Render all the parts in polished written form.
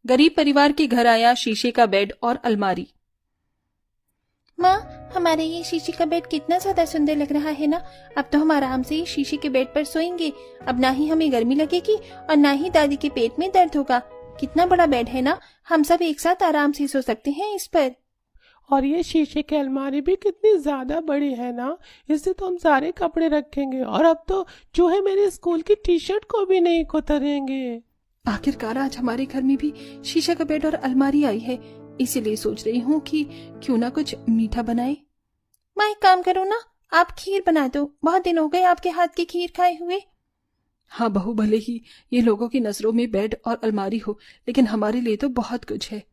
गरीब परिवार के घर आया शीशे का बेड और अलमारी। माँ, हमारे ये शीशे का बेड कितना ज्यादा सुंदर लग रहा है ना। अब तो हम आराम से शीशे के बेड पर सोएंगे। अब ना ही हमें गर्मी लगेगी और ना ही दादी के पेट में दर्द होगा। कितना बड़ा बेड है ना, हम सब एक साथ आराम से सो सकते हैं इस पर। और ये शीशे की अलमारी भी कितनी ज्यादा बड़ी है ना, इससे तो हम सारे कपड़े रखेंगे। और अब तो चूहे मेरे स्कूल की टी शर्ट को भी नहीं कुतरेंगे। आखिरकार आज हमारे घर में भी शीशे का बेड और अलमारी आई है, इसीलिए सोच रही हूँ कि क्यों ना कुछ मीठा बनाए। माँ, एक काम करो ना, आप खीर बना दो। बहुत दिन हो गए आपके हाथ की खीर खाए हुए। हाँ बहू, भले ही ये लोगों की नजरों में बेड और अलमारी हो, लेकिन हमारे लिए तो बहुत कुछ है।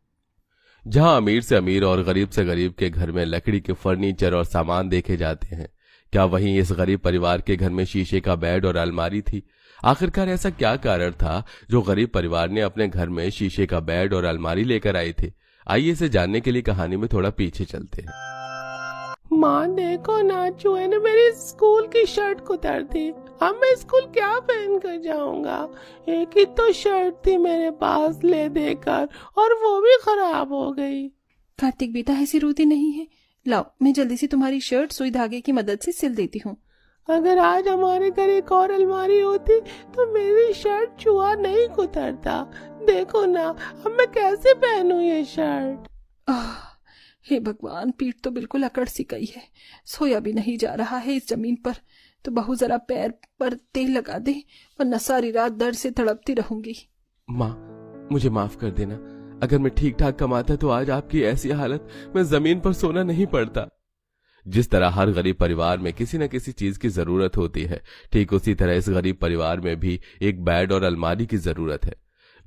जहां अमीर से अमीर और गरीब से गरीब के घर में लकड़ी के फर्नीचर और सामान देखे जाते हैं, क्या वहीं इस गरीब परिवार के घर में शीशे का बेड और अलमारी थी? आखिरकार ऐसा क्या कारण था जो गरीब परिवार ने अपने घर में शीशे का बेड और अलमारी लेकर आए थे? आइए इसे जानने के लिए कहानी में थोड़ा पीछे चलते हैं। माँ देखो ना, चूहे ने मेरी स्कूल की शर्ट कुतर दी। अब मैं स्कूल क्या पहन कर जाऊंगा? एक ही तो शर्ट थी मेरे पास ले देकर, और वो भी खराब हो गई। कार्तिक बेटा, ऐसी रोती नहीं है। लाओ, मैं जल्दी से तुम्हारी शर्ट सुई धागे की मदद से सिल देती हूँ। अगर आज हमारे घर एक और अलमारी होती तो मेरी शर्ट चूहा नहीं कुतरता। देखो ना, अब मैं कैसे पहनूं ये शर्ट? हे भगवान, पीठ तो बिल्कुल अकड़ सी गई है। सोया भी नहीं जा रहा है इस जमीन पर। तो बहू जरा पैर पर तेल लगा दे, वरना सारी रात दर्द से तड़पती रहूंगी। माँ, मुझे माफ कर देना। अगर मैं ठीक ठाक कमाता तो आज आपकी ऐसी हालत में जमीन पर सोना नहीं पड़ता। जिस तरह हर गरीब परिवार में किसी न किसी चीज की जरूरत होती है, ठीक उसी तरह इस गरीब परिवार में भी एक बेड और अलमारी की जरूरत है।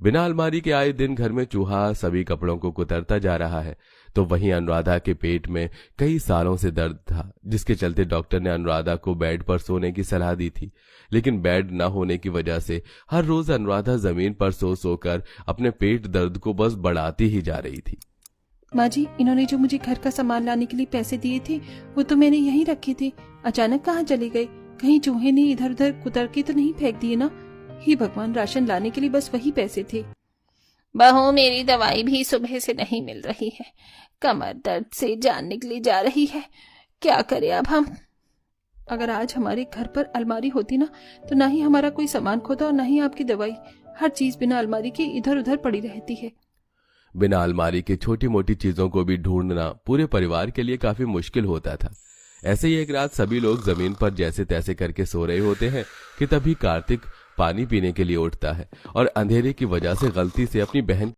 बिना अलमारी के आए दिन घर में चूहा सभी कपड़ों को कुतरता जा रहा है। तो वहीं अनुराधा के पेट में कई सालों से दर्द था, जिसके चलते डॉक्टर ने अनुराधा को बेड पर सोने की सलाह दी थी। लेकिन बेड न होने की वजह से हर रोज अनुराधा जमीन पर सो सोकर अपने पेट दर्द को बस बढ़ाती ही जा रही थी। माँ जी, इन्होंने जो मुझे घर का सामान लाने के लिए पैसे दिए थे, वो तो मैंने यहीं रखे थे। अचानक कहाँ चले गए? कहीं चूहे ने इधर उधर कुतर के तो नहीं फेंक दिए ना? हे भगवान, राशन लाने के लिए बस वही पैसे थे। बहू, मेरी दवाई भी सुबह से नहीं मिल रही है। कमर दर्द से जान निकली जा रही है। क्या करें अब हम? अगर आज हमारे घर पर अलमारी होती ना, तो ना ही हमारा कोई सामान खोता और ना ही आपकी दवाई। हर चीज बिना अलमारी के इधर उधर पड़ी रहती है। बिना अलमारी के छोटी मोटी चीजों को भी ढूंढना पूरे परिवार के लिए काफी मुश्किल होता था। ऐसे ही एक रात सभी लोग जमीन पर जैसे तैसे करके सो रहे होते हैं कि तभी कार्तिक पानी पीने के लिए उठता है और अंधेरे की वजह से गलती से अपनी बहन